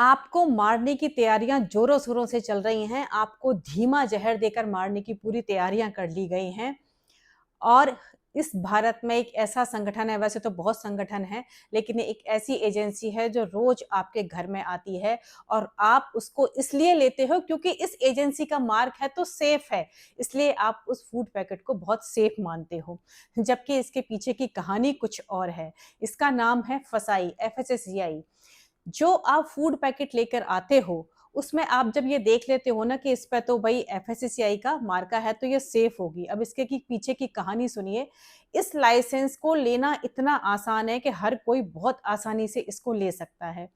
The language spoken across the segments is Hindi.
आपको मारने की तैयारियां जोरों शोरों से चल रही हैं। आपको धीमा जहर देकर मारने की पूरी तैयारियां कर ली गई हैं। और इस भारत में एक ऐसा संगठन है, वैसे तो बहुत संगठन है, लेकिन ये एक ऐसी एजेंसी है जो रोज आपके घर में आती है। और आप उसको इसलिए लेते हो क्योंकि इस एजेंसी का मार्क है तो सेफ है, इसलिए आप उस फूड पैकेट को बहुत सेफ मानते हो, जबकि इसके पीछे की कहानी कुछ और है। इसका नाम है फसाई, FSSAI। जो आप फूड पैकेट लेकर आते हो, उसमें आप जब ये देख लेते हो ना कि इस पे तो भाई FSSAI का मार्का है तो ये सेफ होगी। अब इसके की पीछे की कहानी सुनिए। इस लाइसेंस को लेना इतना आसान है कि हर कोई बहुत आसानी से इसको ले सकता है।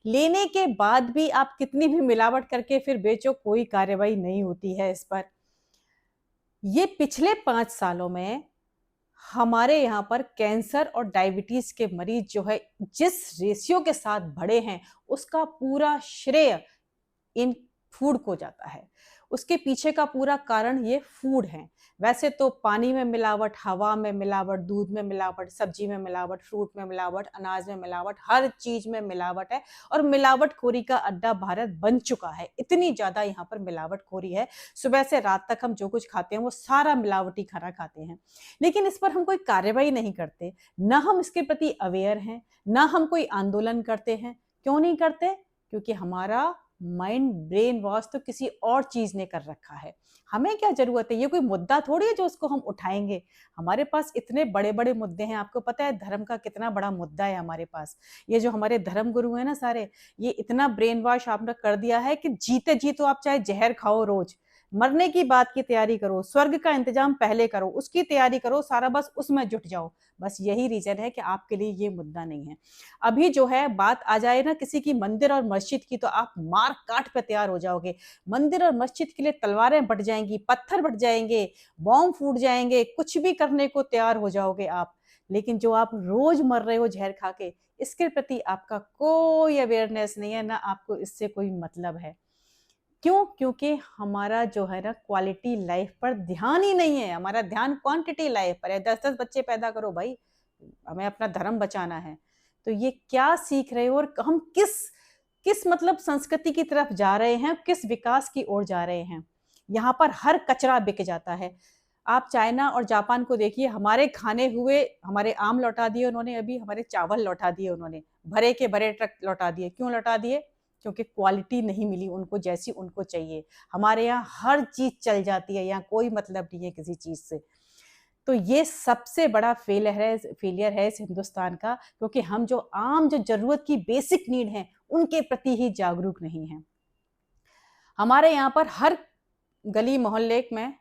लेने के बाद भी आप कितनी भी मिलावट करके फिर बेचो, कोई कार्रवाई नहीं होती है इस पर। ये पिछले 5 सालों में हमारे यहाँ पर कैंसर और डायबिटीज के मरीज जो है जिस रेशियो के साथ बढ़े हैं, उसका पूरा श्रेय इन फूड को जाता है। उसके पीछे का पूरा कारण ये फूड है। वैसे तो पानी में मिलावट, हवा में मिलावट, दूध में मिलावट, सब्जी में मिलावट, फ्रूट में मिलावट, अनाज में मिलावट, हर चीज में मिलावट है। और मिलावटखोरी का अड्डा भारत बन चुका है। इतनी ज्यादा यहाँ पर मिलावटखोरी है, सुबह से रात तक हम जो कुछ खाते हैं वो सारा मिलावटी खाना खाते हैं। लेकिन इस पर हम कोई कार्रवाई नहीं करते, ना हम इसके प्रति अवेयर हैं, ना हम कोई आंदोलन करते हैं। क्यों नहीं करते? क्योंकि हमारा माइंड ब्रेन वॉश तो किसी और चीज ने कर रखा है। हमें क्या जरूरत है? ये कोई मुद्दा थोड़ी है जो उसको हम उठाएंगे। हमारे पास इतने बड़े बड़े मुद्दे हैं। आपको पता है धर्म का कितना बड़ा मुद्दा है हमारे पास। ये जो हमारे धर्म गुरु है ना सारे, ये इतना ब्रेन वॉश आपने कर दिया है कि जीते जी तो आप चाहे जहर खाओ रोज, मरने की बात की तैयारी करो, स्वर्ग का इंतजाम पहले करो, उसकी तैयारी करो, सारा बस उसमें जुट जाओ। बस यही रीजन है कि आपके लिए ये मुद्दा नहीं है। अभी जो है बात आ जाए ना किसी की मंदिर और मस्जिद की, तो आप मार काट पे तैयार हो जाओगे। मंदिर और मस्जिद के लिए तलवारें बट जाएंगी, पत्थर बट जाएंगे, बॉम्ब फूट जाएंगे, कुछ भी करने को तैयार हो जाओगे आप। लेकिन जो आप रोज मर रहे हो जहर खा के, इसके प्रति आपका कोई अवेयरनेस नहीं है, ना आपको इससे कोई मतलब है। क्यों? क्योंकि हमारा जो है ना क्वालिटी लाइफ पर ध्यान ही नहीं है। हमारा ध्यान क्वांटिटी लाइफ पर है। 10-10 बच्चे पैदा करो भाई, हमें अपना धर्म बचाना है। तो ये क्या सीख रहे हो और हम किस किस मतलब संस्कृति की तरफ जा रहे हैं, किस विकास की ओर जा रहे हैं? यहाँ पर हर कचरा बिक जाता है। आप चाइना और जापान को देखिए, हमारे खाने हुए हमारे आम लौटा दिए उन्होंने, अभी हमारे चावल लौटा दिए उन्होंने, भरे के भरे ट्रक लौटा दिए। क्यों लौटा दिए? क्योंकि क्वालिटी नहीं मिली उनको जैसी उनको चाहिए। हमारे यहाँ हर चीज चल जाती है, यहाँ कोई मतलब नहीं है किसी चीज से। तो ये सबसे बड़ा फेलियर है इस हिंदुस्तान का, क्योंकि हम जो आम जो जरूरत की बेसिक नीड है उनके प्रति ही जागरूक नहीं है। हमारे यहाँ पर हर गली मोहल्ले में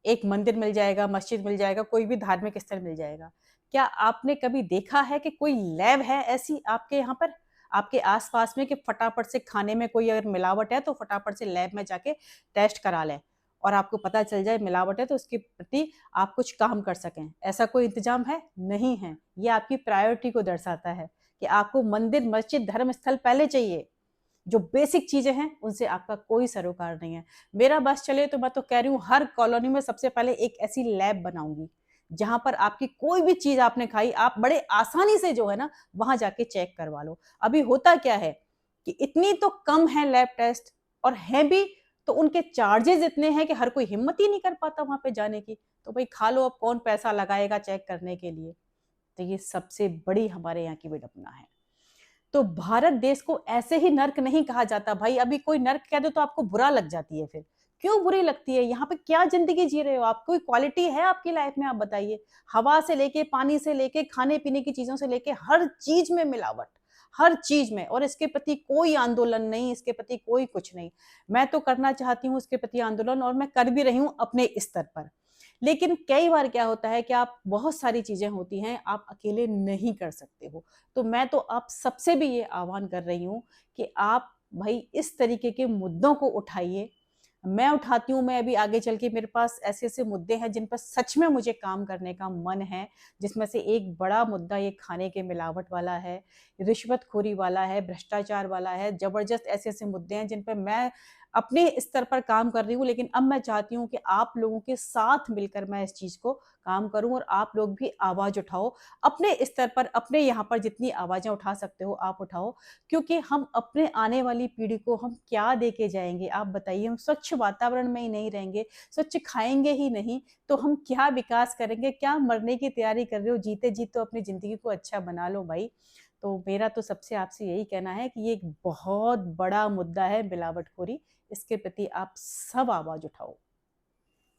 एक मंदिर मिल जाएगा, मस्जिद मिल जाएगा, कोई भी धार्मिक स्थल मिल जाएगा। क्या आपने कभी देखा है कि कोई लैब है ऐसी आपके यहाँ पर, आपके आसपास में, कि फटाफट से खाने में कोई अगर मिलावट है तो फटाफट से लैब में जाके टेस्ट करा ले और आपको पता चल जाए मिलावट है तो उसके प्रति आप कुछ काम कर सकें? ऐसा कोई इंतजाम है? नहीं है। ये आपकी प्रायोरिटी को दर्शाता है कि आपको मंदिर, मस्जिद, धर्म स्थल पहले चाहिए। जो बेसिक चीजें हैं उनसे आपका कोई सरोकार नहीं है। मेरा बस चले तो मैं तो कह रही हूँ हर कॉलोनी में सबसे पहले एक ऐसी लैब बनाऊंगी जहां पर आपकी कोई भी चीज आपने खाई, आप बड़े आसानी से जो है ना वहां जाके चेक करवा लो। अभी होता क्या है कि इतनी तो कम है लैब टेस्ट, और है भी तो उनके चार्जेस इतने हैं कि हर कोई हिम्मत ही नहीं कर पाता वहां पे जाने की। तो भाई खा लो, अब कौन पैसा लगाएगा चेक करने के लिए? तो ये सबसे बड़ी हमारे यहाँ की विडंबना है। तो भारत देश को ऐसे ही नर्क नहीं कहा जाता भाई। अभी कोई नर्क कह दो तो आपको बुरा लग जाती है। फिर क्यों बुरी लगती है? यहाँ पे क्या जिंदगी जी रहे हो आप? कोई क्वालिटी है आपकी लाइफ में? आप बताइए। हवा से लेके, पानी से लेके, खाने पीने की चीजों से लेके, हर चीज में मिलावट, हर चीज में। और इसके प्रति कोई आंदोलन नहीं, इसके प्रति कोई कुछ नहीं। मैं तो करना चाहती हूँ इसके प्रति आंदोलन, और मैं कर भी रही हूँ अपने स्तर पर। लेकिन कई बार क्या होता है कि आप, बहुत सारी चीजें होती हैं आप अकेले नहीं कर सकते हो। तो मैं तो आप सबसे भी ये आह्वान कर रही हूँ कि आप भाई इस तरीके के मुद्दों को उठाइए। मैं उठाती हूँ। मैं अभी आगे चल के, मेरे पास ऐसे ऐसे मुद्दे हैं जिन पर सच में मुझे काम करने का मन है। जिसमें से एक बड़ा मुद्दा ये खाने के मिलावट वाला है, रिश्वतखोरी वाला है, भ्रष्टाचार वाला है। जबरदस्त ऐसे ऐसे मुद्दे हैं जिन पर मैं अपने स्तर पर काम कर रही हूँ। लेकिन अब मैं चाहती हूँ कि आप लोगों के साथ मिलकर मैं इस चीज को काम करूँ और आप लोग भी आवाज़ उठाओ। अपने स्तर पर, अपने यहाँ पर जितनी आवाज़ें उठा सकते हो आप उठाओ, क्योंकि हम अपने आने वाली पीढ़ी को हम क्या दे के जाएँगे? आप बताइए, हम स्वच्छ वातावरण में ही नहीं रहेंगे, स्वच्छ खाएँगे ही नहीं, तो हम क्या विकास करेंगे? क्या मरने की तैयारी कर रहे हो? जीते जी तो अपनी ज़िंदगी को अच्छा बना लो भाई। तो मेरा तो सबसे आपसे यही कहना है कि ये एक बहुत बड़ा मुद्दा है मिलावटखोरी, इसके प्रति आप सब आवाज़ उठाओ।